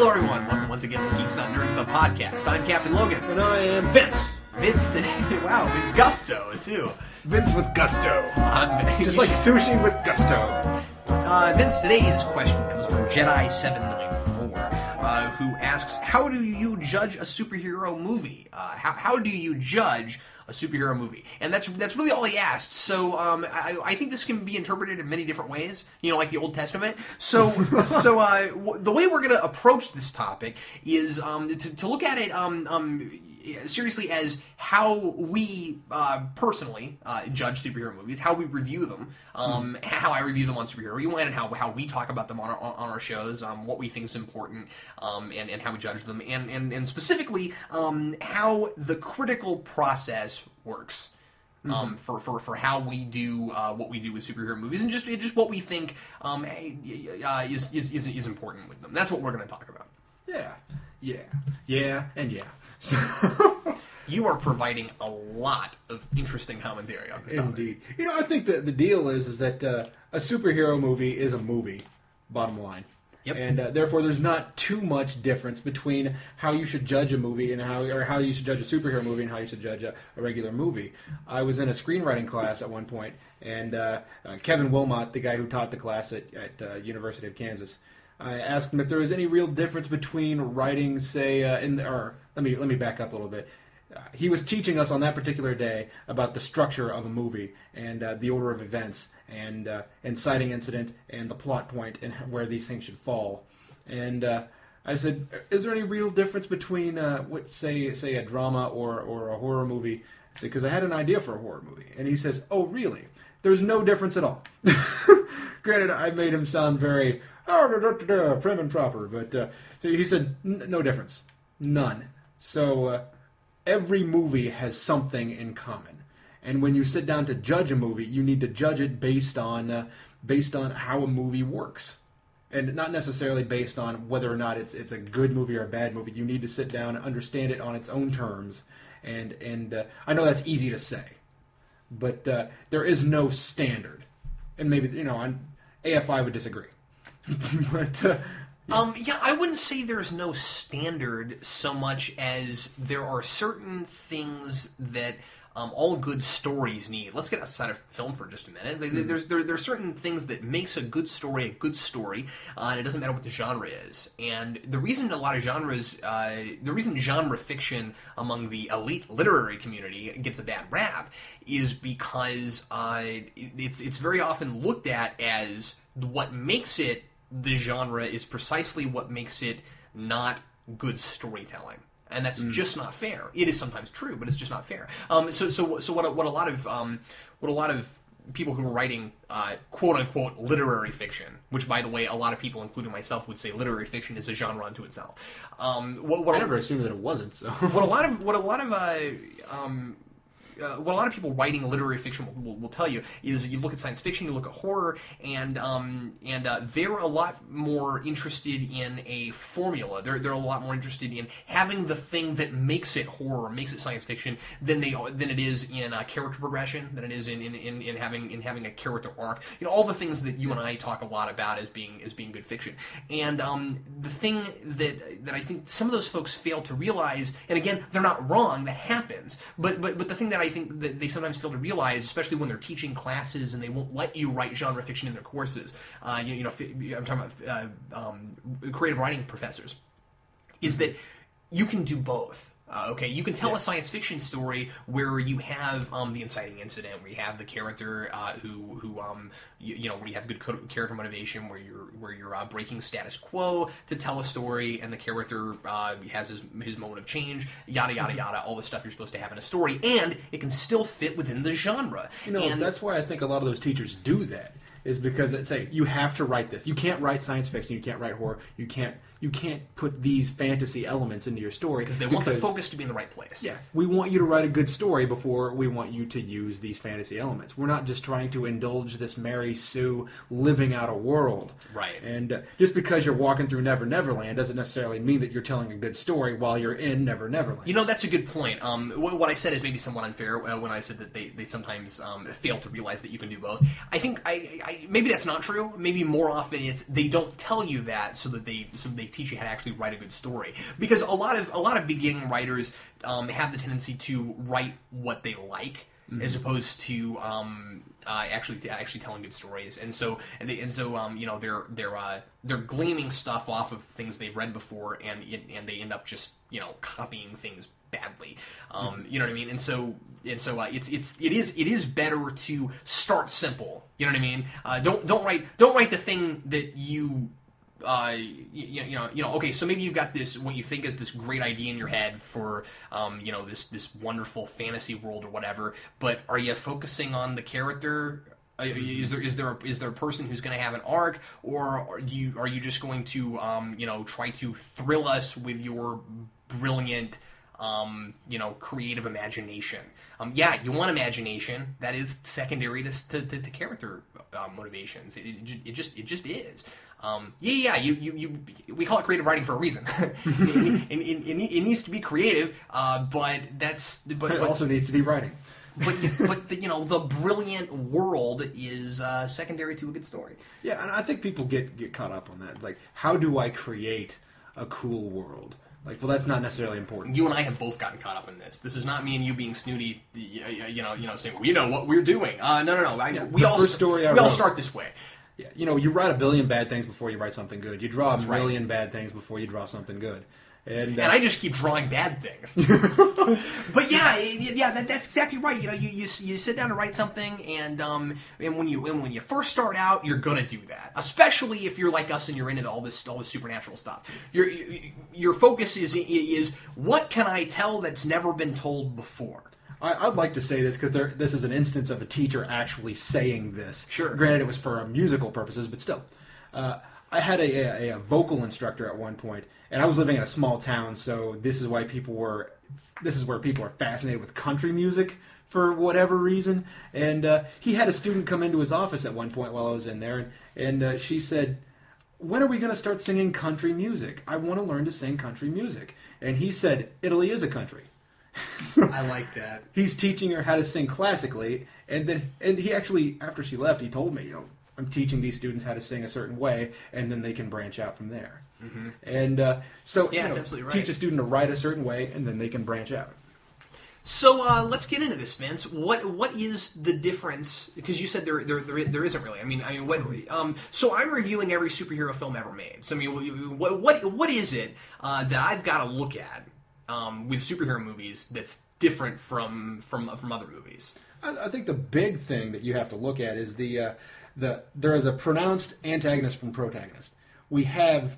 Hello, everyone. Welcome once again to Geeks Not Nerd, the podcast. I'm Captain Logan. And I am Vince. Vince today. Wow, with gusto, too. Vince with gusto. Just like sushi with gusto. Vince, today's question comes from Jedi794, who asks, how do you judge a superhero movie? How do you judge a superhero movie? And that's really all he asked. So I think this can be interpreted in many different ways, like the Old Testament. So the way we're going to approach this topic is to look at it seriously as how we personally judge superhero movies, how we review them, how I review them on Superhero Rewind, and how we talk about them on our shows, what we think is important, and how we judge them, and specifically how the critical process works. For how we do what we do with superhero movies, and just what we think is important with them. That's what we're going to talk about. Yeah. So you are providing a lot of interesting commentary on this topic. Indeed. I think that the deal is that a superhero movie is a movie, bottom line. Yep. And therefore, there's not too much difference between how you should judge a movie and how you should judge a superhero movie and how you should judge a regular movie. I was in a screenwriting class at one point, and Kevin Wilmot, the guy who taught the class at University of Kansas, I asked him if there was any real difference between writing, say, let me back up a little bit. He was teaching us on that particular day about the structure of a movie and the order of events and inciting incident and the plot point and where these things should fall. And I said, "Is there any real difference between say a drama or a horror movie?" Because I had an idea for a horror movie, and he says, "Oh, really? There's no difference at all." Granted, I made him sound very prim and proper, but he said, "No difference, none." So every movie has something in common, and when you sit down to judge a movie, you need to judge it based on how a movie works, and not necessarily based on whether or not it's a good movie or a bad movie. You need to sit down and understand it on its own terms, and I know that's easy to say, but there is no standard, and maybe on AFI would disagree. But I wouldn't say there's no standard so much as there are certain things that all good stories need. Let's get outside of film for just a minute. There's certain things that makes a good story, and it doesn't matter what the genre is. And the reason a lot of genres, the reason genre fiction among the elite literary community gets a bad rap is because it's very often looked at as what makes it the genre is precisely what makes it not good storytelling. And that's just not fair. It is sometimes true, but it's just not fair. So what a lot of people who are writing quote unquote literary fiction, which by the way a lot of people, including myself, would say literary fiction is a genre unto itself. I never assumed that it wasn't. So what a lot of people writing literary fiction will tell you is you look at science fiction, you look at horror, and they're a lot more interested in a formula. They're a lot more interested in having the thing that makes it horror, makes it science fiction, than it is in character progression, than it is in having a character arc. All the things that you and I talk a lot about as being good fiction. And the thing that I think some of those folks fail to realize, and again, they're not wrong, that happens, but the thing that I think that they sometimes fail to realize, especially when they're teaching classes and they won't let you write genre fiction in their courses, I'm talking about creative writing professors, is that you can do both. You can tell a science fiction story where you have the inciting incident, where you have the character where you have good character motivation, where you're breaking status quo to tell a story, and the character has his moment of change, yada yada yada, all the stuff you're supposed to have in a story, and it can still fit within the genre. And that's why I think a lot of those teachers do that. Is because it's say you have to write this. You can't write science fiction. You can't write horror. You can't put these fantasy elements into your story because they want the focus to be in the right place. Yeah, we want you to write a good story before we want you to use these fantasy elements. We're not just trying to indulge this Mary Sue living out a world. Right. And just because you're walking through Never Neverland doesn't necessarily mean that you're telling a good story while you're in Never Neverland. That's a good point. What I said is maybe somewhat unfair when I said that they sometimes fail to realize that you can do both. I think maybe that's not true. Maybe more often it's they don't tell you that so that they teach you how to actually write a good story. Because a lot of beginning writers have the tendency to write what they like, as opposed to actually telling good stories. And so you know, they're gleaming stuff off of things they've read before, and they end up just, you know, copying things badly. You know what I mean? And so it is better to start simple. You know what I mean? Don't write the thing that you okay, so maybe you've got this, what you think is this great idea in your head for, you know, this wonderful fantasy world or whatever, but are you focusing on the character? Is there a person who's going to have an arc, or are you just going to, you know, try to thrill us with your brilliant, you know, creative imagination? Yeah, you want imagination. That is secondary to character motivations. It just is. We call it creative writing for a reason. It needs to be creative, but it also needs to be writing. But you know, the brilliant world is secondary to a good story. Yeah, and I think people get caught up on that. Like, how do I create a cool world? Like, well, that's not necessarily important. You and I have both gotten caught up in this. This is not me and you being snooty, you know, saying, we know what we're doing. No. We all start this way. Yeah, you know, you write a billion bad things before you write something good. You draw a million bad things before you draw something good. And I just keep drawing bad things. But that's exactly right. You know, you sit down to write something, and when you first start out, you're gonna do that. Especially if you're like us and you're into all this supernatural stuff. Your focus is what can I tell that's never been told before. I'd like to say this because this is an instance of a teacher actually saying this. Sure. Granted, it was for musical purposes, but still. I had a vocal instructor at one point, and I was living in a small town, so this is where people are fascinated with country music for whatever reason. And he had a student come into his office at one point while I was in there, and she said, "When are we going to start singing country music? I want to learn to sing country music." And he said, "Italy is a country." I like that. He's teaching her how to sing classically, and he actually, after she left, he told me, you know, I'm teaching these students how to sing a certain way, and then they can branch out from there. Mm-hmm. And so, yeah, that's absolutely right. Teach a student to write a certain way, and then they can branch out. So let's get into this, Vince. What is the difference? Because you said there isn't really. I mean, what? So I'm reviewing every superhero film ever made. So I mean, what is it that I've got to look at with superhero movies that's different from other movies? I think the big thing that you have to look at is there is a pronounced antagonist from protagonist. We have,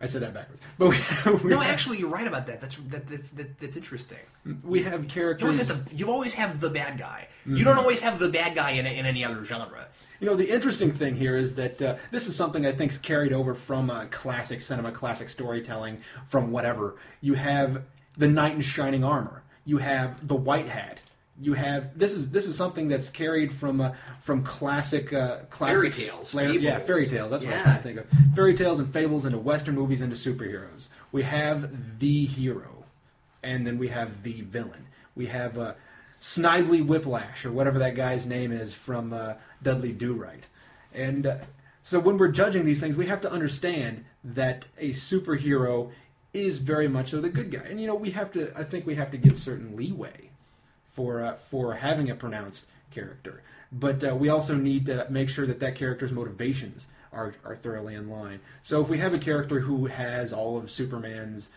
I said that backwards, but no, actually, you're right about that. That's interesting. We have characters. You always have the bad guy. Mm-hmm. You don't always have the bad guy in any other genre. You know, the interesting thing here is that this is something I think is carried over from classic cinema, classic storytelling, from whatever. You have the knight in shining armor. You have the white hat. You have this is something that's carried from classic fairy tales. Fairy tale. That's what I was trying to think of. Fairy tales and fables into Western movies into superheroes. We have the hero, and then we have the villain. We have Snidely Whiplash, or whatever that guy's name is from Dudley Do-Right. And so when we're judging these things, we have to understand that a superhero is very much so the good guy. And you know, I think we have to give certain leeway for having a pronounced character. But we also need to make sure that character's motivations are thoroughly in line. So if we have a character who has all of Superman's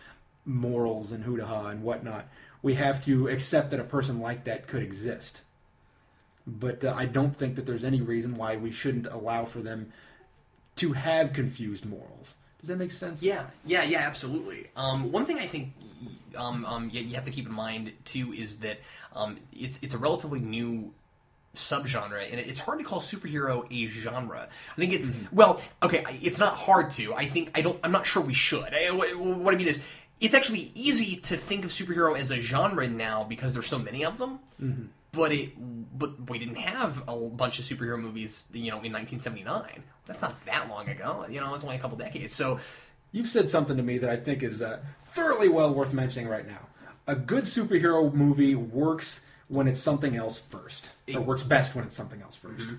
morals and hoo-ha and whatnot, we have to accept that a person like that could exist. But I don't think that there's any reason why we shouldn't allow for them to have confused morals. Does that make sense? Yeah, absolutely. One thing I think you have to keep in mind too is that it's a relatively new subgenre, and it's hard to call superhero a genre. I think it's it's not hard to. I'm not sure we should. What I mean is, it's actually easy to think of superhero as a genre now because there's so many of them. Mm-hmm. But we didn't have a bunch of superhero movies, you know, in 1979. That's not that long ago. You know, it's only a couple decades. So you've said something to me that I think is thoroughly well worth mentioning right now. A good superhero movie works when it's something else first, or works best when it's something else first. Mm-hmm.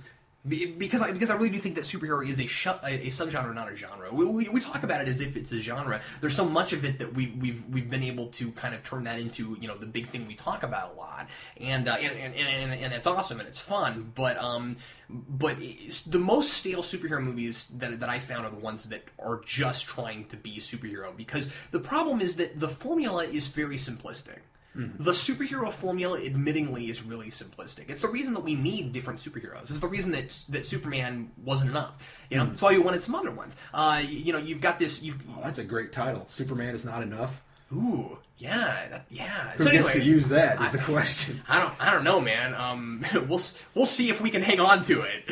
Because I really do think that superhero is a subgenre, not a genre. We talk about it as if it's a genre. There's so much of it that we've been able to kind of turn that into the big thing we talk about a lot, and it's awesome and it's fun. But the most stale superhero movies that I found are the ones that are just trying to be superhero, because the problem is that the formula is very simplistic. The superhero formula, admittingly, is really simplistic. It's the reason that we need different superheroes. It's the reason that Superman wasn't enough. That's why we wanted some other ones. You've got this. That's a great title. Superman is not enough. Ooh, yeah. Who gets to use that is the question. I don't know, man. We'll see if we can hang on to it.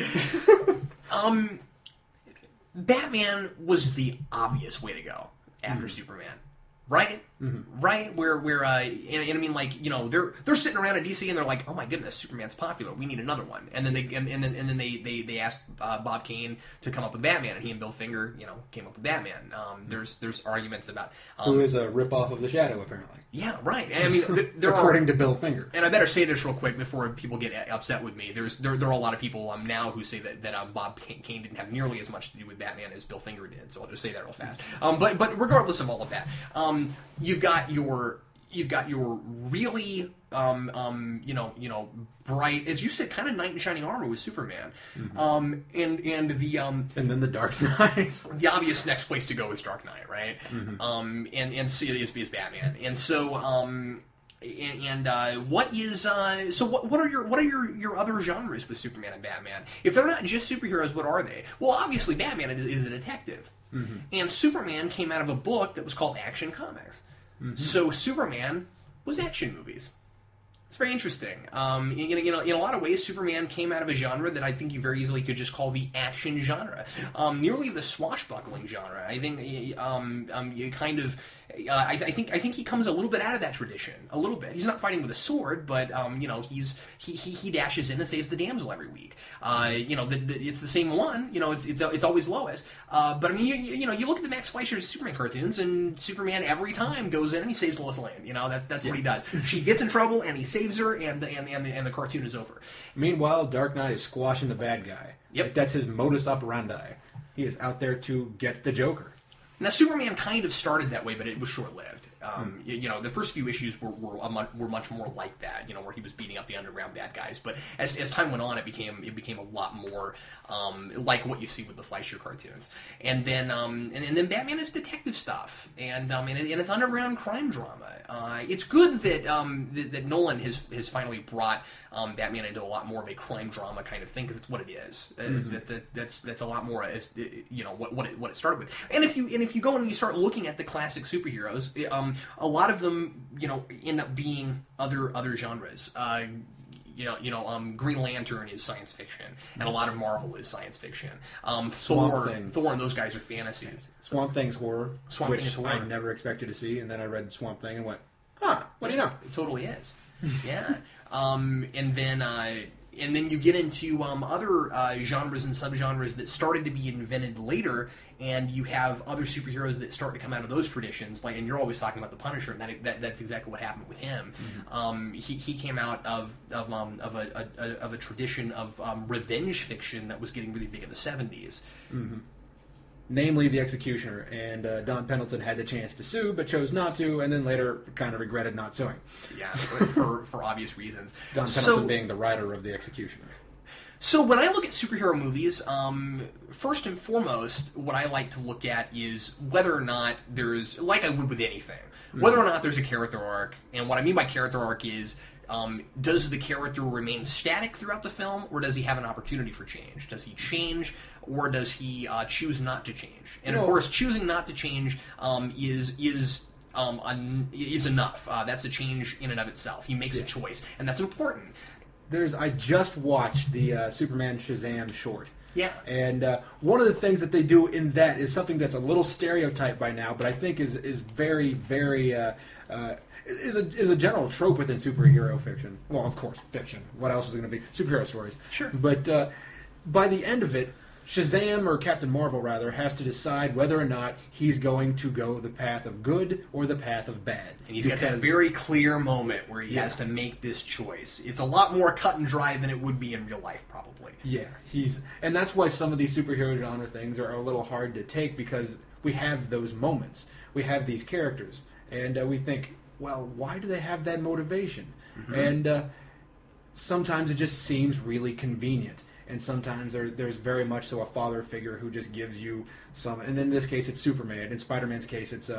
Batman was the obvious way to go after Superman. Right, right. Where and I mean, like, they're sitting around at DC and they're like, oh my goodness, Superman's popular. We need another one. And then they asked Bob Kane to come up with Batman, and he and Bill Finger, came up with Batman. There's arguments about who is a ripoff of the Shadow, apparently. Yeah, right. And I mean, according to Bill Finger. And I better say this real quick before people get upset with me. There are a lot of people now who say that Bob Kane didn't have nearly as much to do with Batman as Bill Finger did. So I'll just say that real fast. But regardless of all of that, you've got your really bright, as you said, kind of knight in shining armor with Superman, and then the Dark Knight. The obvious next place to go is Dark Knight, right? And see is Batman, and so what are your other genres with Superman and Batman? If they're not just superheroes, what are they? Well, obviously Batman is a detective, and Superman came out of a book that was called Action Comics. So Superman was action movies. It's very interesting. In a lot of ways, Superman came out of a genre that I think you very easily could just call the action genre, nearly the swashbuckling genre. I think you kind of. I think he comes a little bit out of that tradition. A little bit. He's not fighting with a sword, but he dashes in and saves the damsel every week. It's the same one. It's always Lois. But I mean, you look at the Max Fleischer Superman cartoons, and Superman every time goes in and he saves Lois Lane. That's what he does. She gets in trouble and he saves her, and the cartoon is over. Meanwhile, Dark Knight is squashing the bad guy. Yep, that's his modus operandi. He is out there to get the Joker. Now, Superman kind of started that way, but it was short-lived. The first few issues were much more like that, where he was beating up the underground bad guys. But as time went on, it became a lot more like what you see with the Fleischer cartoons. And then Batman is detective stuff, and it's underground crime drama. It's good that Nolan has finally brought Batman into a lot more of a crime drama kind of thing, because it's what it is. That's a lot more what it started with. And if you go and you start looking at the classic superheroes, a lot of them end up being other genres. Green Lantern is science fiction, and a lot of Marvel is science fiction. Thor and those guys are fantasy. Swamp Thing's horror, Swamp Thing is horror. I never expected to see, and then I read Swamp Thing and went, what do you know? It totally is. Yeah. And then you get into other genres and subgenres that started to be invented later, and you have other superheroes that start to come out of those traditions. And you're always talking about the Punisher, and that's exactly what happened with him. He came out of a tradition of revenge fiction that was getting really big in the 70s. Namely the Executioner, and Don Pendleton had the chance to sue but chose not to, and then later kind of regretted not suing. Yeah, for obvious reasons. Don Pendleton being the writer of the Executioner. So when I look at superhero movies, first and foremost, what I like to look at is whether or not there's, like I would with anything, whether or not there's a character arc. And what I mean by character arc is, does the character remain static throughout the film, or does he have an opportunity for change? Does he change, or does he choose not to change? And of course, choosing not to change is enough. That's a change in and of itself. He makes a choice, and that's important. I just watched the Superman Shazam short. Yeah. And one of the things that they do in that is something that's a little stereotyped by now, but I think is very, very is a general trope within superhero fiction. Well, of course, fiction. What else is it going to be? Superhero stories. Sure. But by the end of it, Shazam, or Captain Marvel rather, has to decide whether or not he's going to go the path of good or the path of bad. And he's got that very clear moment where he has to make this choice. It's a lot more cut and dry than it would be in real life, probably. Yeah, and that's why some of these superhero genre things are a little hard to take, because we have those moments. We have these characters, and we think, well, why do they have that motivation? Mm-hmm. And sometimes it just seems really convenient. And sometimes there's very much so a father figure who just gives you some. And in this case, it's Superman. In Spider-Man's case, it's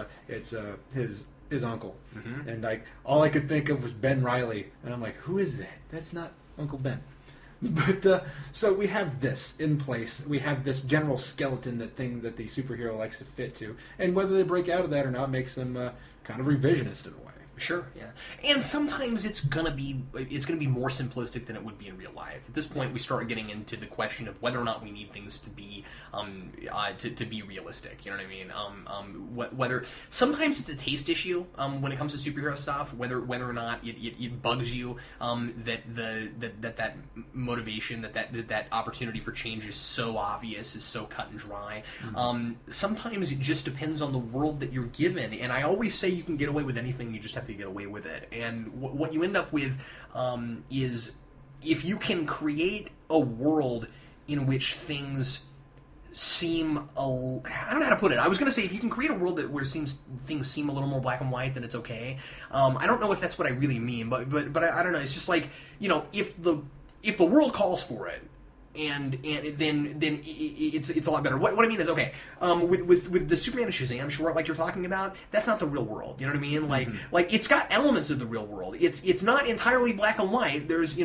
his uncle. Mm-hmm. And like all I could think of was Ben Reilly, and I'm like, who is that? That's not Uncle Ben. But so we have this in place. We have this general skeleton, that thing that the superhero likes to fit to, and whether they break out of that or not makes them kind of revisionist in a way. Sure, yeah, and sometimes it's gonna be more simplistic than it would be in real life. At this point, we start getting into the question of whether or not we need things to be to be realistic. You know what I mean? Whether sometimes it's a taste issue when it comes to superhero stuff. Whether or not it bugs you that motivation, that opportunity for change is so obvious, is so cut and dry. Mm-hmm. Sometimes it just depends on the world that you're given, and I always say you can get away with anything. You just have to get away with it. And what you end up with is, if you can create a world in which things seem I don't know how to put it. I was going to say, if you can create a world where things seem a little more black and white, then it's okay. I don't know if that's what I really mean, but I don't know. It's just like, you know, if the world calls for it, and then it's a lot better. What I mean is, okay, with the Superman and Shazam, sure, like you're talking about, that's not the real world. You know what I mean? Like Mm-hmm. like it's got elements of the real world. It's not entirely black and white. There's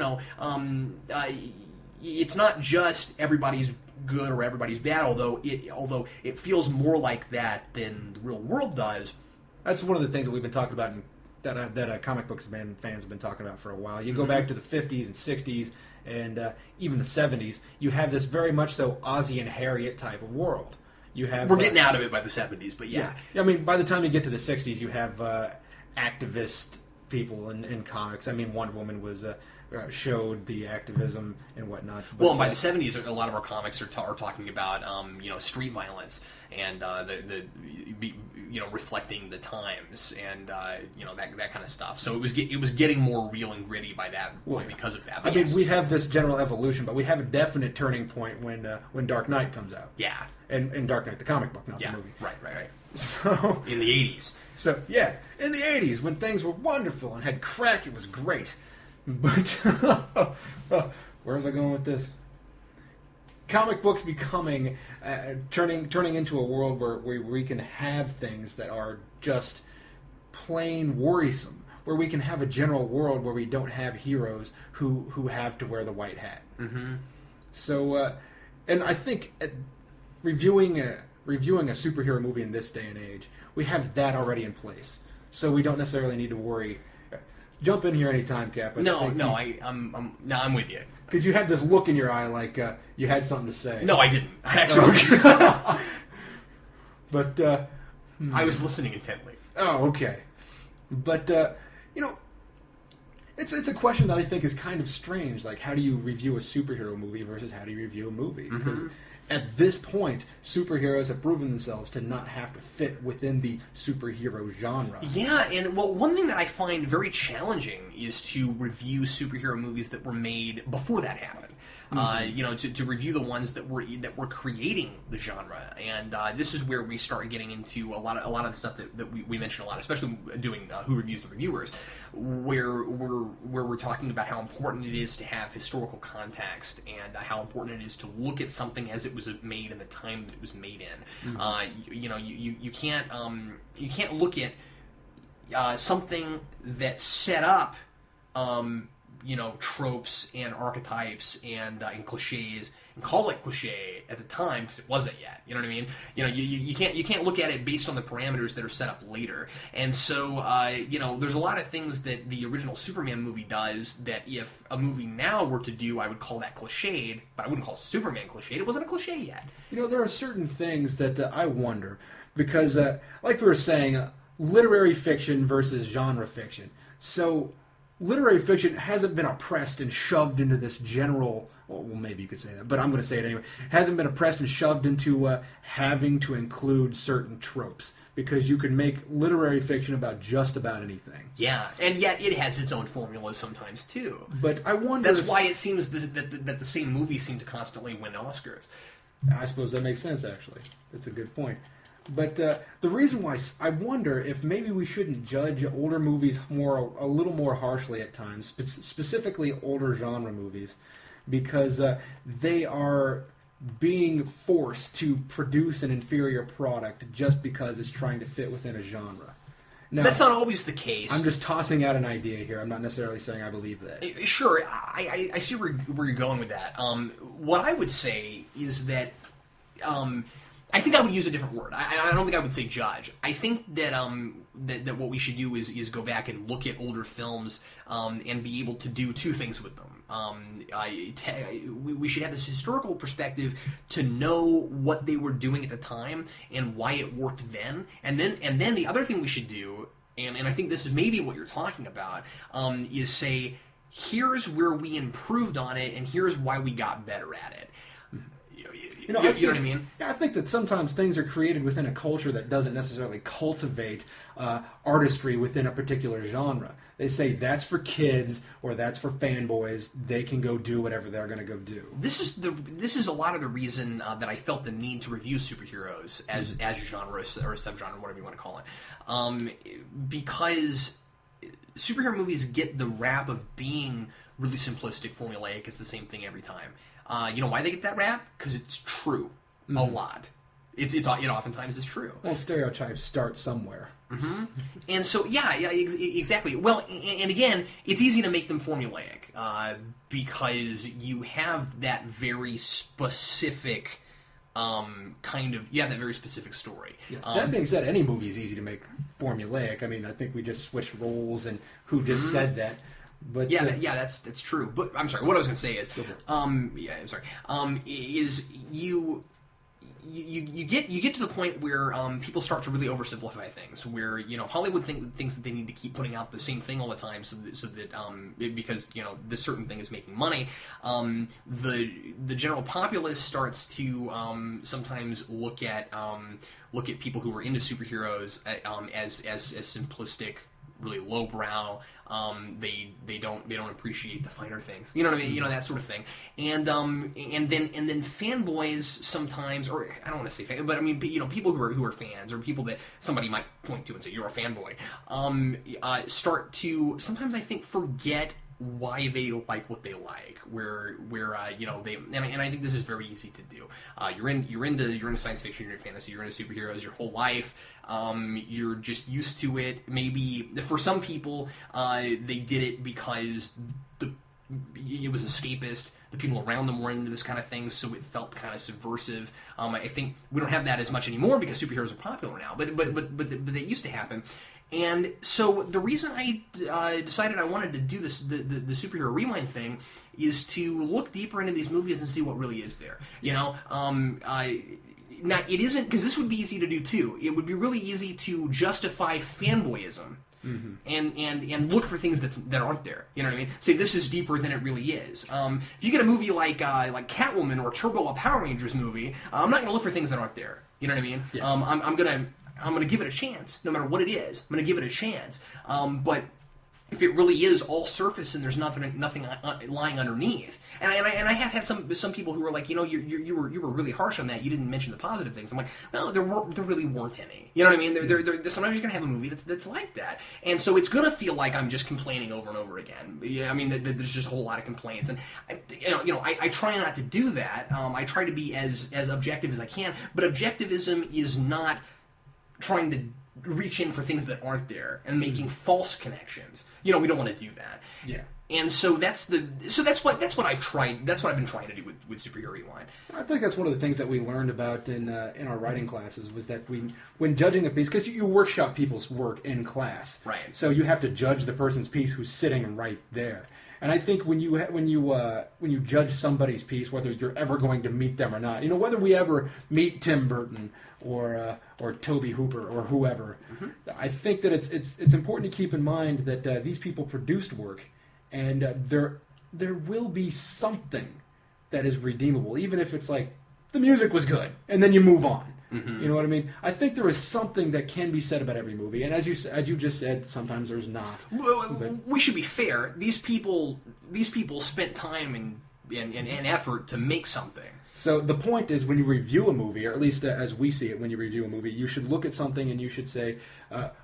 it's not just everybody's good or everybody's bad. Although it feels more like that than the real world does. That's one of the things that we've been talking about, that comic books fans have been talking about for a while. You go back to the 50s and 60s. And even the 70s, you have this very much so Ozzie and Harriet type of world. You have we're getting out of it by the 70s, but yeah. I mean, by the time you get to the 60s, you have activist people in comics. I mean, Wonder Woman was showed the activism and whatnot. But, well, and by the 70s, a lot of our comics are talking about street violence and reflecting the times and that kind of stuff. So it was getting more real and gritty by that point because of that. But I mean, we have this general evolution, but we have a definite turning point when Dark Knight comes out. Yeah, and Dark Knight the comic book, not the movie. Right. So in the 80s. So yeah, in the 80s when things were wonderful and had crack, it was great. But where was I going with this? Comic books becoming turning into a world where we can have things that are just plain worrisome, where we can have a general world where we don't have heroes who have to wear the white hat. Mm-hmm. So, and I think reviewing a superhero movie in this day and age, we have that already in place, so we don't necessarily need to worry. Jump in here anytime, Cap. I'm with you. Because you had this look in your eye like you had something to say. No, I didn't. Actually. But I was listening intently. Oh, okay. But it's a question that I think is kind of strange. Like, how do you review a superhero movie versus how do you review a movie? Because at this point, superheroes have proven themselves to not have to fit within the superhero genre. Yeah, and one thing that I find very challenging is to review superhero movies that were made before that happened. To review the ones that were creating the genre, and this is where we start getting into a lot of the stuff that we mention a lot, especially doing Who Reviews the Reviewers, where we're talking about how important it is to have historical context and how important it is to look at something as it was made in the time that it was made in. You can't look at something that set up tropes and archetypes and cliches and call it cliche at the time because it wasn't yet. You know what I mean? You can't look at it based on the parameters that are set up later. And so there's a lot of things that the original Superman movie does that if a movie now were to do, I would call that cliched, but I wouldn't call Superman cliched. It wasn't a cliche yet. There are certain things that I wonder because, like we were saying, literary fiction versus genre fiction. So literary fiction hasn't been oppressed and shoved into this general. Well, maybe you could say that, but I'm going to say it anyway. Hasn't been oppressed and shoved into having to include certain tropes, because you can make literary fiction about just about anything. Yeah, and yet it has its own formulas sometimes too. But I wonder. That's why it seems that the same movies seem to constantly win Oscars. I suppose that makes sense. Actually, that's a good point. But the reason why I wonder if maybe we shouldn't judge older movies a little more harshly at times, specifically older genre movies, because they are being forced to produce an inferior product just because it's trying to fit within a genre. Now, that's not always the case. I'm just tossing out an idea here. I'm not necessarily saying I believe that. Sure, I see where you're going with that. What I would say is that I think I would use a different word. I don't think I would say judge. I think that that what we should do is go back and look at older films and be able to do two things with them. We should have this historical perspective to know what they were doing at the time and why it worked then. And then the other thing we should do, and I think this is maybe what you're talking about, is say, here's where we improved on it and here's why we got better at it. You know what I mean? Yeah, I think that sometimes things are created within a culture that doesn't necessarily cultivate artistry within a particular genre. They say that's for kids or that's for fanboys. They can go do whatever they're going to go do. This is a lot of the reason that I felt the need to review superheroes as a genre or a subgenre, whatever you want to call it, because superhero movies get the rap of being really simplistic, formulaic. It's the same thing every time. You know why they get that rap? Because it's true a lot. It oftentimes is true. Well, stereotypes start somewhere. Mm-hmm. And so, exactly. Well, and again, it's easy to make them formulaic because you have that very specific that very specific story. Yeah. That being said, any movie is easy to make formulaic. I mean, I think we just switched roles and who just said that. But that's true. But I'm sorry. What I was going to say is, is you get to the point where people start to really oversimplify things. Where Hollywood thinks that they need to keep putting out the same thing all the time, so that because this certain thing is making money. The general populace starts to sometimes look at people who are into superheroes as simplistic, really lowbrow. They don't appreciate the finer things. You know what I mean? That sort of thing. And then fanboys sometimes, or I don't want to say fan, but I mean people who are fans or people that somebody might point to and say you're a fanboy, start to sometimes I think forget why they like what they like, where they and I think this is very easy to do. You're into science fiction, you're into fantasy, you're into superheroes your whole life. You're just used to it. Maybe for some people, they did it because it was escapist. The people around them were into this kind of thing, so it felt kind of subversive. I think we don't have that as much anymore because superheroes are popular now, but they used to happen. And so the reason I decided I wanted to do this, the superhero rewind thing, is to look deeper into these movies and see what really is there. Now, it isn't, because this would be easy to do too. It would be really easy to justify fanboyism and look for things that aren't there. You know what I mean? Say this is deeper than it really is. If you get a movie like Catwoman or Turbo, a Power Rangers movie, I'm not going to look for things that aren't there. You know what I mean? Yeah. I'm gonna give it a chance, no matter what it is. I'm gonna give it a chance. But if it really is all surface and there's nothing lying underneath, and I have had some people who were like, you were really harsh on that. You didn't mention the positive things. I'm like, no, there really weren't any. You know what I mean? Sometimes you're gonna have a movie that's like that, and so it's gonna feel like I'm just complaining over and over again. Yeah, I mean, there's just a whole lot of complaints, and I try not to do that. I try to be as objective as I can, but objectivism is not trying to reach in for things that aren't there and making false connections. We don't want to do that. Yeah. And so that's what I've tried. That's what I've been trying to do with Superhero Rewind. I think that's one of the things that we learned about in our writing classes was that when judging a piece, because you workshop people's work in class, right? So you have to judge the person's piece who's sitting right there. And I think when you judge somebody's piece, whether you're ever going to meet them or not, whether we ever meet Tim Burton or Toby Hooper or whoever, I think that it's important to keep in mind that these people produced work, and there will be something that is redeemable, even if it's like the music was good, and then you move on. You know what I mean? I think there is something that can be said about every movie, and as you just said, sometimes there's not. We should be fair. These people spent time and effort to make something. So the point is, when you review a movie, or at least as we see it, when you review a movie, you should look at something and you should say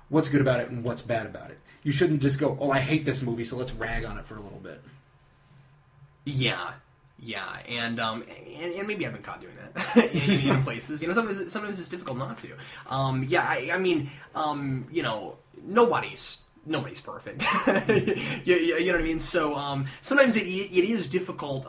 what's good about it and what's bad about it. You shouldn't just go, "Oh, I hate this movie, so let's rag on it for a little bit." Yeah, and maybe I've been caught doing that in places. Sometimes it's difficult not to. I mean, nobody's perfect. you know what I mean? So sometimes it is difficult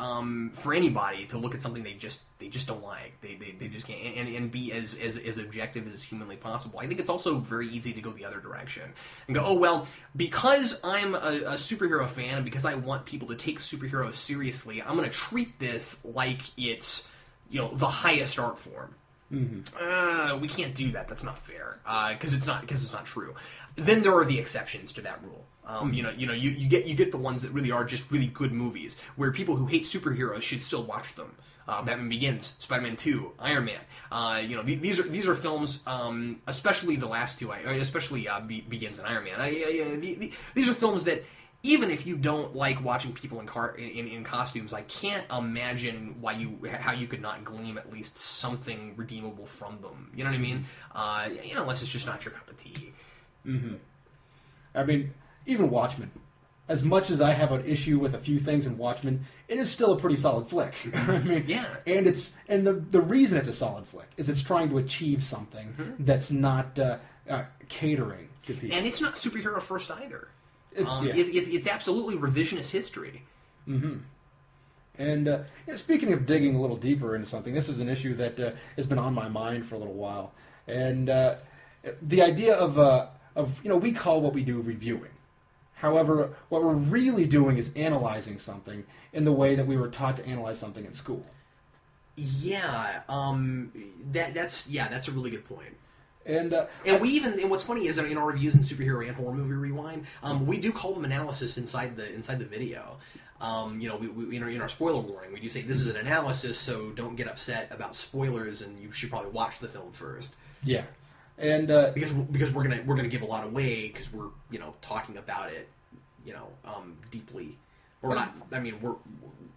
for anybody to look at something they just don't like. They just can't and be as objective as humanly possible. I think it's also very easy to go the other direction and go, oh well, because I'm a superhero fan and because I want people to take superheroes seriously, I'm going to treat this like it's the highest art form. We can't do that. That's not fair. Because it's not true. Then there are the exceptions to that rule. You get the ones that really are just really good movies where people who hate superheroes should still watch them. Batman Begins, Spider-Man 2, Iron Man. These are films, especially the last two, especially Begins and Iron Man. These are films that, even if you don't like watching people in costumes, I can't imagine how you could not glean at least something redeemable from them. You know what I mean? Unless it's just not your cup of tea. I mean, even Watchmen. As much as I have an issue with a few things in Watchmen, it is still a pretty solid flick. I mean, yeah. And the reason it's a solid flick is it's trying to achieve something that's not catering to people. And it's not superhero first either. It's absolutely revisionist history. And speaking of digging a little deeper into something, this is an issue that has been on my mind for a little while. And the idea of we call what we do reviewing. However, what we're really doing is analyzing something in the way that we were taught to analyze something in school. Yeah, that's a really good point. And what's funny is that in our reviews in Superhero and Horror Movie Rewind, we do call them analysis inside the video. We in our spoiler warning, we do say this is an analysis, so don't get upset about spoilers, and you should probably watch the film first. Yeah. And because we're gonna give a lot away because we're talking about it deeply. Or not. I mean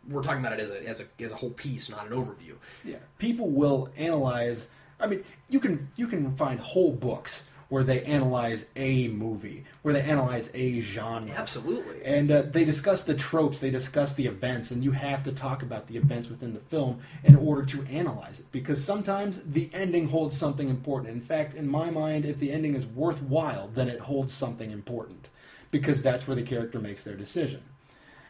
we're talking about it as a whole piece, not an overview. Yeah, people will analyze. I mean, you can find whole books where they analyze a movie, where they analyze a genre. Absolutely. And they discuss the tropes, they discuss the events, and you have to talk about the events within the film in order to analyze it. Because sometimes the ending holds something important. In fact, in my mind, if the ending is worthwhile, then it holds something important. Because that's where the character makes their decision.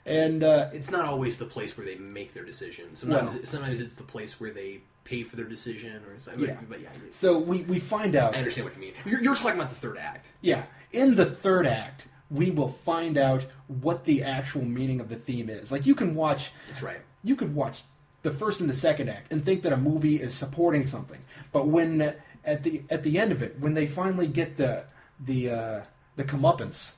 And it's not always the place where they make their decision. Sometimes it's the place where they pay for their decision or something. Yeah. But yeah. So we find out. I understand what you mean. You're talking about the third act. Yeah. In the third act, we will find out what the actual meaning of the theme is. Like you can watch. That's right. You could watch the first and the second act and think that a movie is supporting something, but when at the end of it, when they finally get the comeuppance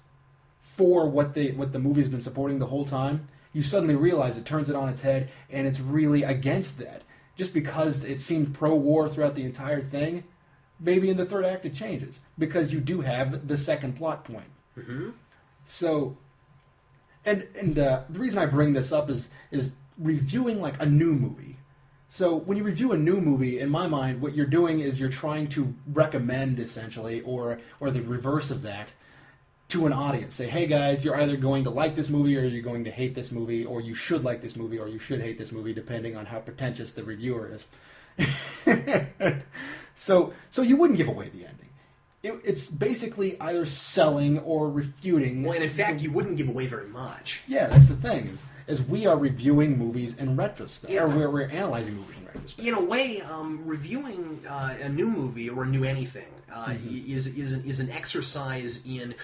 for what the movie's been supporting the whole time, you suddenly realize it turns it on its head, and it's really against that. Just because it seemed pro-war throughout the entire thing, maybe in the third act it changes. Because you do have the second plot point. So, and the reason I bring this up is reviewing like a new movie. So when you review a new movie, in my mind, what you're doing is you're trying to recommend, essentially, or the reverse of that, to an audience. Say, hey guys, you're either going to like this movie or you're going to hate this movie, or you should like this movie or you should hate this movie, depending on how pretentious the reviewer is. So you wouldn't give away the ending. it's basically either selling or refuting. Well, and in fact, you wouldn't give away very much. Yeah, that's the thing. Is we are reviewing movies in retrospect, Yeah. or we're analyzing movies in retrospect. In a way, reviewing a new movie or a new anything is an exercise in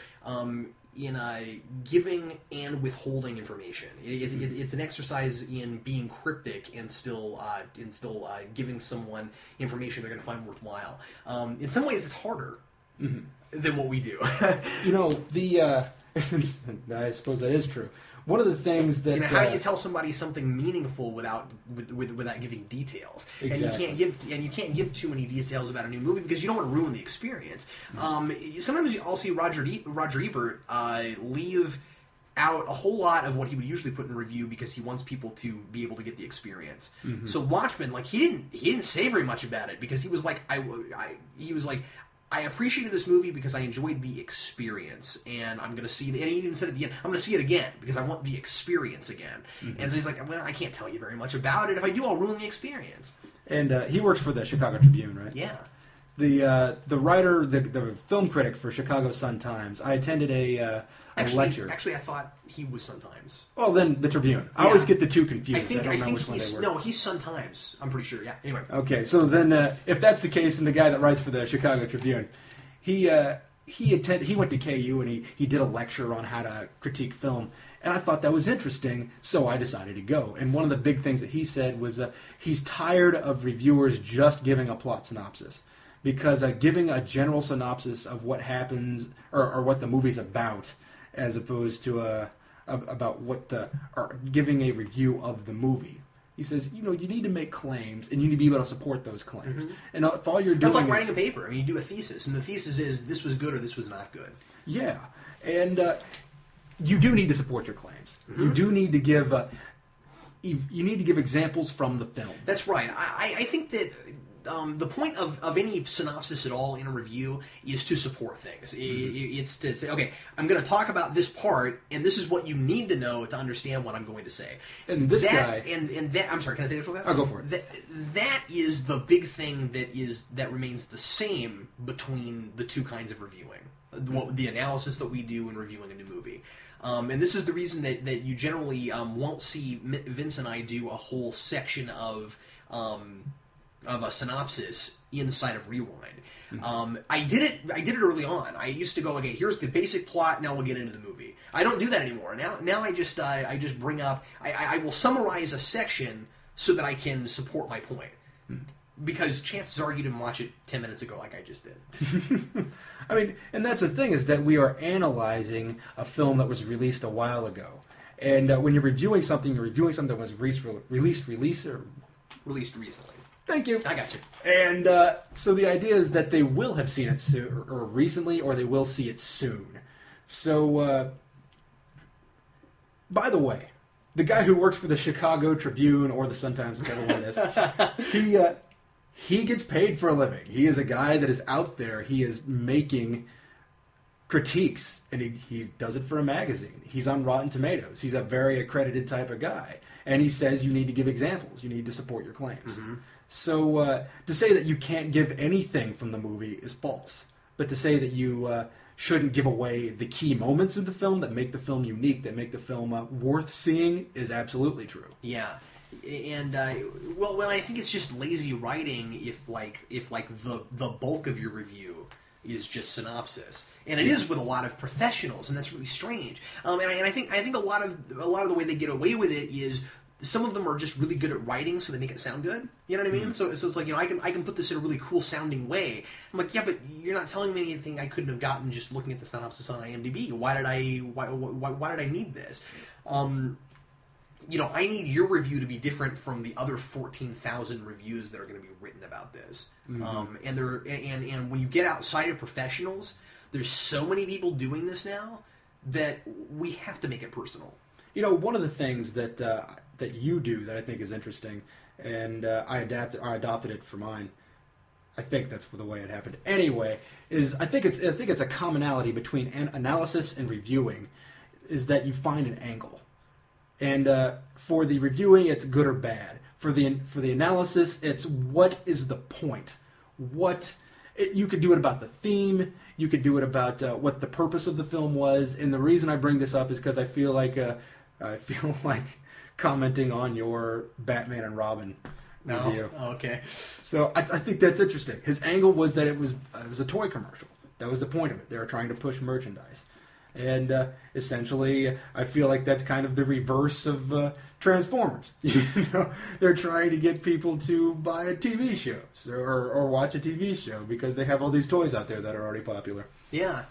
giving and withholding information. It's an exercise in being cryptic and still giving someone information they're going to find worthwhile. In some ways, it's harder than what we do. You know, I suppose that is true. One of the things that how do you tell somebody something meaningful without giving details? Exactly. And you can't give too many details about a new movie because you don't want to ruin the experience. Sometimes I'll see Roger Ebert leave out a whole lot of what he would usually put in review because he wants people to be able to get the experience. So Watchmen, like he didn't say very much about it because he was like I appreciated this movie because I enjoyed the experience, and I'm going to see it. And he even said at the end, I'm going to see it again because I want the experience again. And so he's like, well, I can't tell you very much about it. If I do, I'll ruin the experience. And he works for the Chicago Tribune, right? Yeah. The writer, the film critic for Chicago Sun-Times. I attended a lecture. Actually, I thought he was Sun-Times. Well, then the Tribune. I Yeah. always get the two confused. I think don't know which one they were. no, he's Sun-Times. I'm pretty sure. Yeah. Anyway. Okay, so then if that's the case, and the guy that writes for the Chicago Tribune, he went to KU and he did a lecture on how to critique film, and I thought that was interesting, so I decided to go. And one of the big things that he said was he's tired of reviewers just giving a plot synopsis, because giving a general synopsis of what happens or what the movie's about, as opposed to about or giving a review of the movie. He says, you need to make claims, and you need to be able to support those claims. And if all you're doing That's like writing a paper. I mean, you do a thesis, and the thesis is this was good or this was not good. Yeah, and you do need to support your claims. You do need to give examples from the film. That's right. I think that the point of any synopsis at all in a review is to support things. It's to say, okay, I'm going to talk about this part, and this is what you need to know to understand what I'm going to say. And this guy... And that... I'm sorry, can I say this real fast? I'll go for it. That is the big thing that remains the same between the two kinds of reviewing. The analysis that we do in reviewing a new movie. And this is the reason that you generally won't see Vince and I do a whole section of a synopsis inside of Rewind. I did it early on. I used to go, okay, here's the basic plot, now we'll get into the movie. I don't do that anymore. Now I just bring up, I will summarize a section so that I can support my point. Because chances are you didn't watch it 10 minutes ago like I just did. I mean, and that's the thing, is that we are analyzing a film that was released a while ago. And when you're reviewing something that was released recently. Thank you. I got you. And so the idea is that they will have seen it soon, or recently, or they will see it soon. So, by the way, the guy who works for the Chicago Tribune or the Sun-Times, whichever one it is, he gets paid for a living. He is a guy that is out there. He is making critiques, and he does it for a magazine. He's on Rotten Tomatoes. He's a very accredited type of guy. And he says you need to give examples. You need to support your claims. So to say that you can't give anything from the movie is false. But to say that you shouldn't give away the key moments of the film that make the film unique, that make the film worth seeing, is absolutely true. Yeah. And well, I think it's just lazy writing if the bulk of your review is just synopsis, and it is with a lot of professionals, and that's really strange. And I think a lot of the way they get away with it is some of them are just really good at writing, so they make it sound good. You know what I mean? So it's like, I can put this in a really cool sounding way. I'm like, yeah, but you're not telling me anything I couldn't have gotten just looking at the synopsis on IMDb. Why did I need this? I need your review to be different from the other 14,000 reviews that are going to be written about this. And when you get outside of professionals, there's so many people doing this now that we have to make it personal. One of the things that that you do that I think is interesting, and I adopted it for mine. I think that's the way it happened. Anyway, I think it's a commonality between analysis and reviewing, is that you find an angle. And for the reviewing, it's good or bad. For the analysis, it's what is the point? You could do it about the theme. You could do it about what the purpose of the film was. And the reason I bring this up is because I feel like commenting on your Batman and Robin review. Oh, okay. So I think that's interesting. His angle was that it was a toy commercial. That was the point of it. They were trying to push merchandise. And essentially, I feel like that's kind of the reverse of Transformers. They're trying to get people to buy TV shows or watch a TV show because they have all these toys out there that are already popular. Yeah.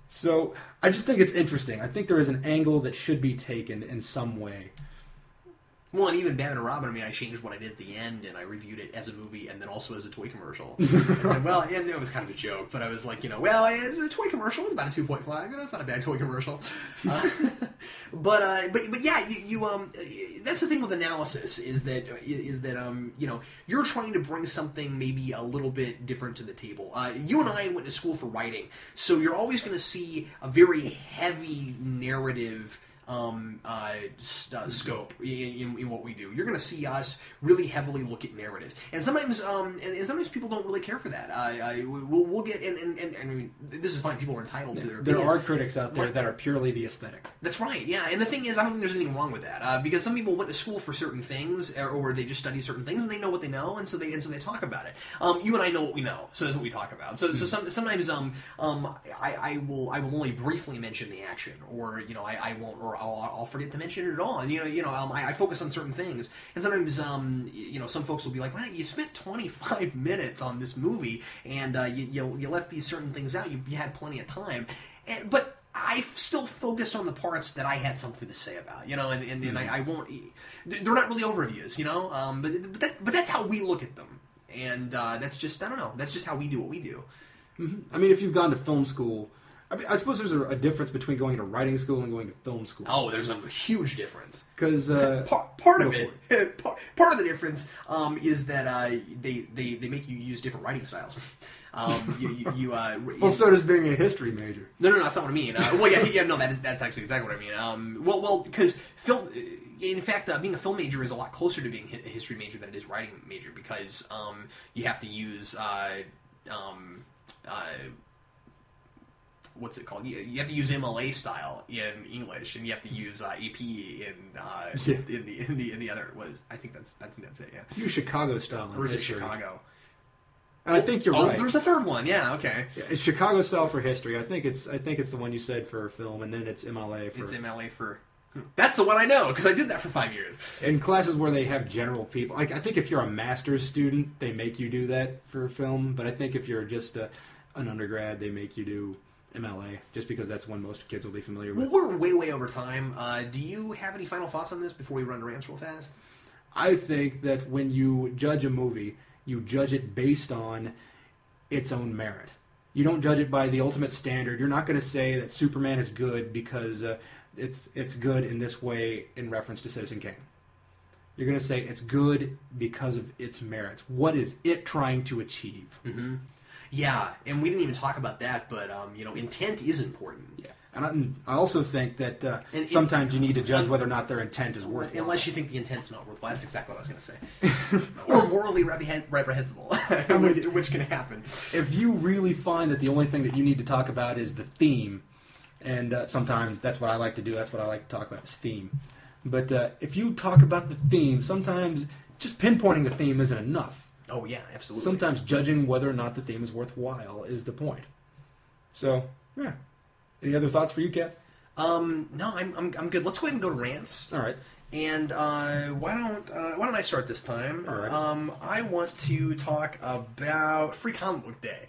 So I just think it's interesting. I think there is an angle that should be taken in some way. Well, and even Batman and Robin, I mean, I changed what I did at the end, and I reviewed it as a movie and then also as a toy commercial. And it was kind of a joke, but I was like, it's a toy commercial. It's about a 2.5. It's not a bad toy commercial. But yeah, you that's the thing with analysis is that you're trying to bring something maybe a little bit different to the table. You and I went to school for writing, so you're always going to see a very heavy narrative scope in what we do. You're going to see us really heavily look at narratives, and sometimes people don't really care for that. We'll get and I mean, this is fine. People are entitled to their opinions. There are critics out there that are purely the aesthetic. That's right. Yeah, and the thing is, I don't think there's anything wrong with that because some people went to school for certain things, or they just study certain things, and they know what they know, and so they talk about it. You and I know what we know, so that's what we talk about. So sometimes I will only briefly mention the action, or I won't, or I'll forget to mention it at all. And I focus on certain things, and sometimes some folks will be like, "Man, you spent 25 minutes on this movie, and you left these certain things out. You had plenty of time," but I still focused on the parts that I had something to say about. And I won't. They're not really overviews, but that's how we look at them, and that's just I don't know. That's just how we do what we do. Mm-hmm. I mean, if you've gone to film school. I suppose there's a difference between going to writing school and going to film school. Oh, there's a huge difference. Because part of it, part of the difference is that they make you use different writing styles. Well, so does being a history major. No, that's not what I mean. No, that's actually exactly what I mean. Well, because film. In fact, being a film major is a lot closer to being a history major than it is writing major because you have to use. What's it called? You have to use MLA style in English, and you have to use AP in the other. I think that's it. Yeah. Use Chicago style. Or is it Chicago? And I think you're right. There's a third one. Yeah. Okay. Yeah, it's Chicago style for history. I think it's the one you said for film, and then it's MLA for. It's MLA for. That's the one I know because I did that for 5 years. In classes where they have general people, like I think if you're a master's student, they make you do that for film. But I think if you're just an undergrad, they make you do MLA, just because that's one most kids will be familiar with. Well, we're way over time. Do you have any final thoughts on this before we run to rants real fast? I think that when you judge a movie, you judge it based on its own merit. You don't judge it by the ultimate standard. You're not going to say that Superman is good because it's good in this way in reference to Citizen Kane. You're going to say it's good because of its merits. What is it trying to achieve? Mm-hmm. Yeah, and we didn't even talk about that, but intent is important. Yeah, and I also think that sometimes you need to judge whether or not their intent is worthwhile. Unless you think the intent's not worthwhile. That's exactly what I was going to say. Or morally reprehensible, which can happen. If you really find that the only thing that you need to talk about is the theme, and sometimes that's what I like to do, that's what I like to talk about is theme. But if you talk about the theme, sometimes just pinpointing the theme isn't enough. Oh yeah, absolutely. Sometimes judging whether or not the theme is worthwhile is the point. So, yeah. Any other thoughts for you, Cap? No, I'm good. Let's go ahead and go to rants. All right. And why don't I start this time? All right. I want to talk about Free Comic Book Day.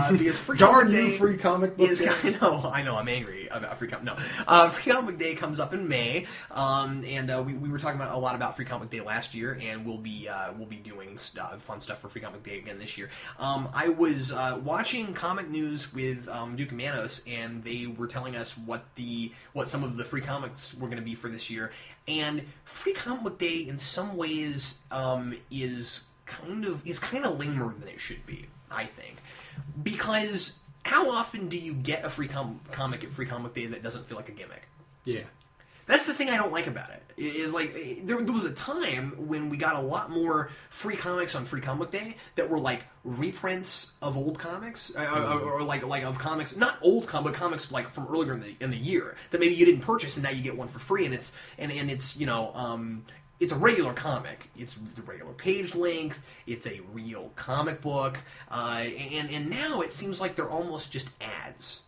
Because Free Darn Comic you, Day Free Comic Book Day. I know, I'm angry about Free Comic. No, Free Comic Book Day comes up in May, and we were talking a lot about Free Comic Day last year, and we'll be doing fun stuff for Free Comic Day again this year. I was watching Comic News with Duke and Manos, and they were telling us what some of the free comics were going to be for this year, and Free Comic Book Day in some ways is kind of lamer than it should be, I think. Because how often do you get a free comic at Free Comic Day that doesn't feel like a gimmick? Yeah. That's the thing I don't like about it. Is like there was a time when we got a lot more free comics on Free Comic Day that were like reprints of old comics, or like of comics, not old but comics like from earlier in the year that maybe you didn't purchase and now you get one for free, and it's it's a regular comic. It's the regular page length. It's a real comic book, and now it seems like they're almost just ads.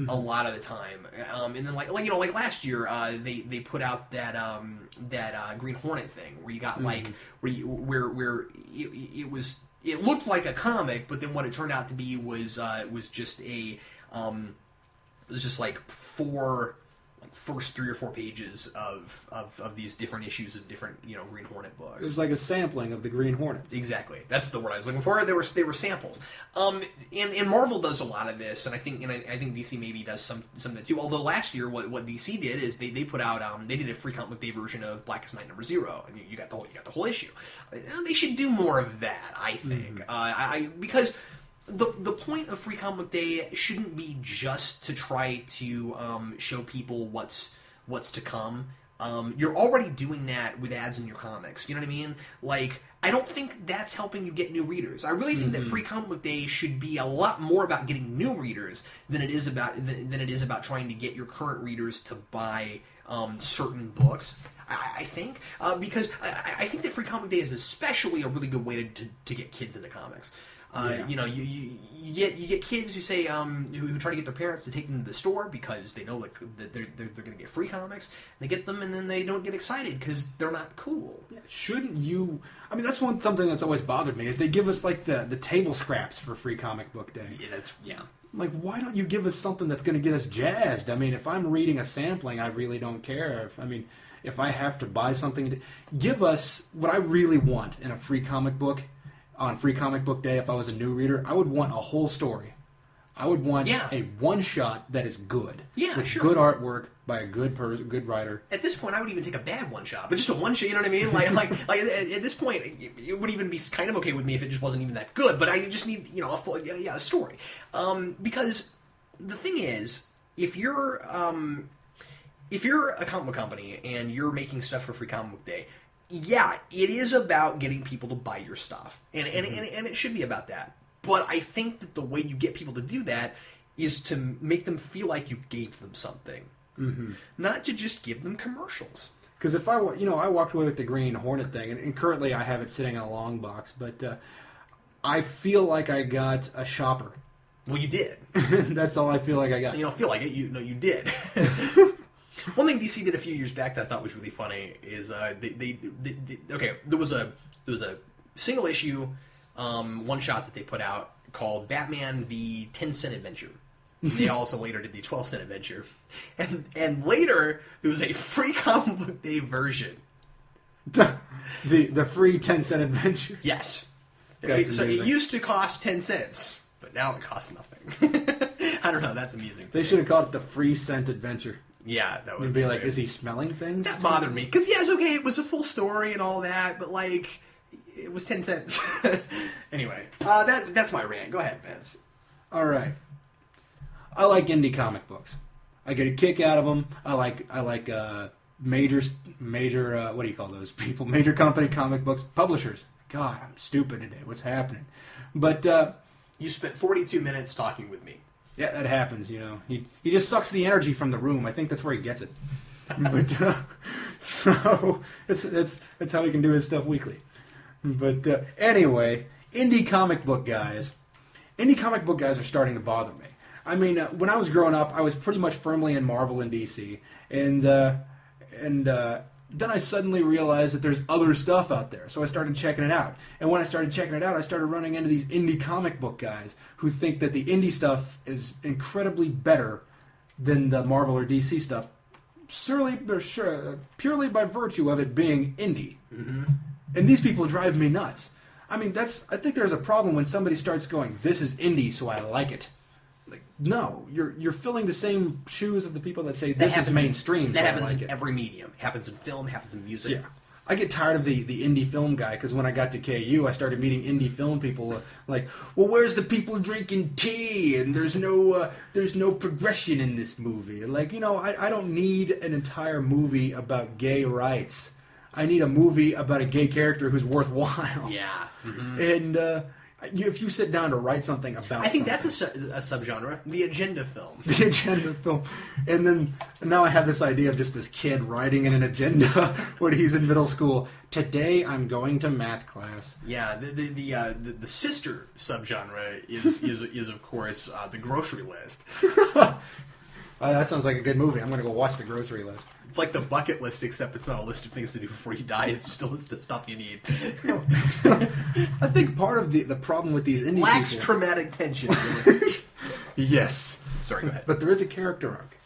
A lot of the time, and then like last year, they put out that Green Hornet thing where you got like where it looked like a comic, but then what it turned out to be was just a it was just like first 3 or 4 pages of these different issues of different Green Hornet books. It was like a sampling of the Green Hornets. Exactly, that's the word I was looking for. They were samples. And Marvel does a lot of this, and I think DC maybe does some of that too. Although last year, what DC did is they put out they did a Free Comic Day version of Blackest Night #0, and you got the whole issue. They should do more of that, I think. Because the point of Free Comic Day shouldn't be just to try to show people what's to come. You're already doing that with ads in your comics. You know what I mean? Like, I don't think that's helping you get new readers. I really think that Free Comic Day should be a lot more about getting new readers than it is about trying to get your current readers to buy certain books. I think because I think that Free Comic Day is especially a really good way to get kids into comics. You get kids who say who try to get their parents to take them to the store because they know that they're going to get free comics. They get them and then they don't get excited because they're not cool. Yeah, shouldn't you? I mean, that's something that's always bothered me is they give us like the table scraps for Free Comic Book Day. Yeah. Like, why don't you give us something that's going to get us jazzed? I mean, if I'm reading a sampling, I really don't care. If I have to buy something, give us what I really want in a free comic book. On Free Comic Book Day, if I was a new reader, I would want a whole story. I would want a one-shot that is good. Yeah, with sure. good artwork by a good writer. At this point, I would even take a bad one-shot, but just a one-shot, you know what I mean? Like at this point, it would even be kind of okay with me if it just wasn't even that good, but I just need, a full, a story. Because the thing is, if you're a comic book company and you're making stuff for Free Comic Book Day, yeah, it is about getting people to buy your stuff, and it should be about that. But I think that the way you get people to do that is to make them feel like you gave them something, not to just give them commercials. Because if I walked away with the Green Hornet thing, and currently I have it sitting in a long box, but I feel like I got a shopper. Well, you did. That's all I feel like I got. You don't feel like it. You did. One thing DC did a few years back that I thought was really funny is there was a single issue one shot that they put out called Batman the 10-cent Adventure. They also later did the 12-cent Adventure, and later there was a Free Comic Book Day version. the free 10-cent Adventure. Yes. That's so amazing. It used to cost 10 cents, but now it costs nothing. I don't know. That's amusing. They should have called it the Free Cent Adventure. Yeah, that would be like, is he smelling things? That bothered me. Because, yeah, it's okay, it was a full story and all that, but, like, it was 10 cents. Anyway, that's my rant. Go ahead, Vince. All right. I like indie comic books. I get a kick out of them. I like major what do you call those people? Major company comic books. Publishers. God, I'm stupid today. What's happening? But you spent 42 minutes talking with me. Yeah, that happens, He just sucks the energy from the room. I think that's where he gets it. But so that's how he can do his stuff weekly. But anyway, indie comic book guys are starting to bother me. I mean, when I was growing up, I was pretty much firmly in Marvel and DC, and then I suddenly realized that there's other stuff out there. So I started checking it out. And when I started checking it out, I started running into these indie comic book guys who think that the indie stuff is incredibly better than the Marvel or DC stuff, purely by virtue of it being indie. Mm-hmm. And these people drive me nuts. I mean, I think there's a problem when somebody starts going, this is indie, so I like it. Like, no, you're filling the same shoes of the people that say this is mainstream. That so happens I like in it. every medium. Happens in film. Happens in music. Yeah, I get tired of the indie film guy, because when I got to KU, I started meeting indie film people like, well, where's the people drinking tea? And there's no progression in this movie. And like, I don't need an entire movie about gay rights. I need a movie about a gay character who's worthwhile. Yeah. Mm-hmm. And if you sit down to write something about I think something, that's a subgenre, the agenda film. The agenda film. And then now I have this idea of just this kid writing in an agenda when he's in middle school. Today I'm going to math class. Yeah, the sister subgenre is of course the grocery list. That sounds like a good movie. I'm going to go watch The Grocery List. It's like the bucket list, except it's not a list of things to do before you die. It's just a list of stuff you need. I think part of the problem with these indie Lacks people... traumatic tension. Yes. Sorry, go ahead. But there is a character arc.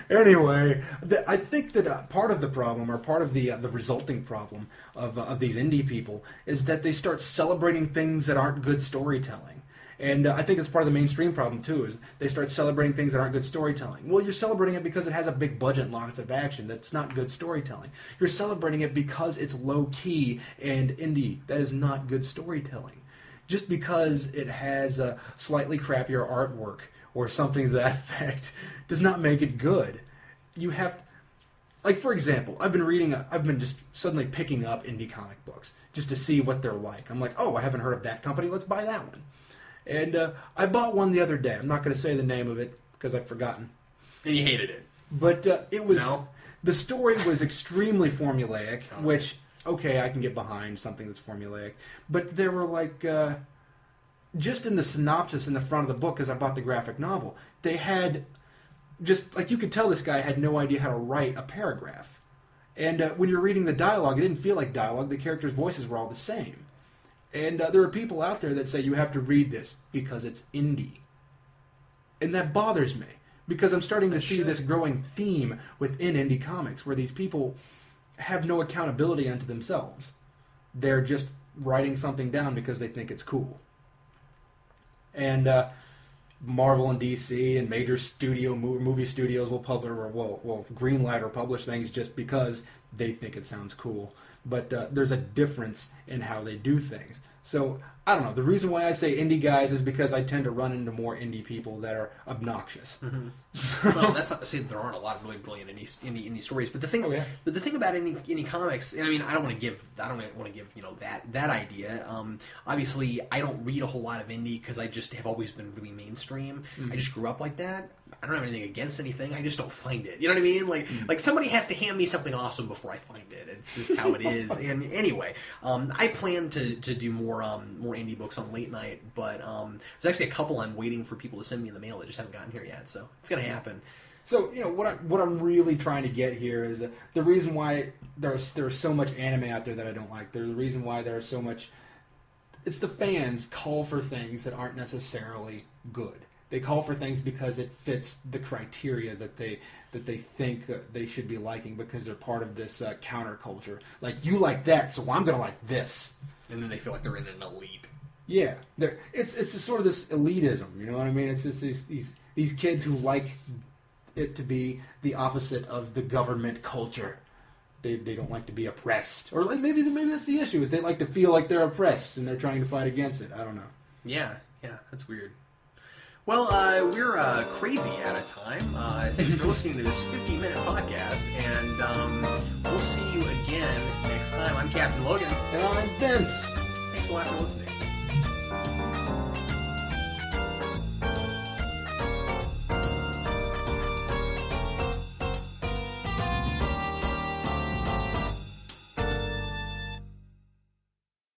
Anyway, I think that part of the problem, or part of the resulting problem of these indie people, is that they start celebrating things that aren't good storytelling. And I think that's part of the mainstream problem, too, is they start celebrating things that aren't good storytelling. Well, you're celebrating it because it has a big budget and lots of action. That's not good storytelling. You're celebrating it because it's low-key and indie. That is not good storytelling. Just because it has a slightly crappier artwork or something to that effect does not make it good. You have... Like, for example, I've been just suddenly picking up indie comic books just to see what they're like. I'm like, oh, I haven't heard of that company. Let's buy that one. And I bought one the other day. I'm not going to say the name of it because I've forgotten. And you hated it. But it was... No? The story was extremely formulaic, which, okay, I can get behind something that's formulaic. But there were like... just in the synopsis in the front of the book, because I bought the graphic novel, they had... Just, like, you could tell this guy had no idea how to write a paragraph. And when you're reading the dialogue, it didn't feel like dialogue. The characters' voices were all the same. And there are people out there that say you have to read this because it's indie. And that bothers me, because I'm starting to see this growing theme within indie comics where these people have no accountability unto themselves. They're just writing something down because they think it's cool. And Marvel and DC and major movie studios will publish or will greenlight or publish things just because they think it sounds cool. But there's a difference in how they do things. So, I don't know. The reason why I say indie guys is because I tend to run into more indie people that are obnoxious. Mm-hmm. Well, that's not to say that there aren't a lot of really brilliant indie stories. But the thing, but the thing about indie comics, and I mean, I don't want to give that idea. Obviously, I don't read a whole lot of indie because I just have always been really mainstream. Mm-hmm. I just grew up like that. I don't have anything against anything. I just don't find it. You know what I mean? Like somebody has to hand me something awesome before I find it. It's just how it is. And anyway, I plan to do more indie books on late night, but there's actually a couple I'm waiting for people to send me in the mail that just haven't gotten here yet. So it's gonna happen. So what I'm really trying to get here is the reason why there's so much anime out there that I don't like. There's the reason why there's so much. It's the fans call for things that aren't necessarily good. They call for things because it fits the criteria that they think they should be liking because they're part of this counterculture. Like, you like that, so I'm going to like this. And then they feel like they're in an elite. Yeah. It's sort of this elitism, you know what I mean? It's these kids who like it to be the opposite of the government culture. They don't like to be oppressed. Or like maybe that's the issue, is they like to feel like they're oppressed and they're trying to fight against it. I don't know. Yeah, that's weird. Well, we're crazy out of time. Thanks for listening to this 50-minute podcast, and we'll see you again next time. I'm Captain Logan. And I'm Vince. Thanks a lot for listening.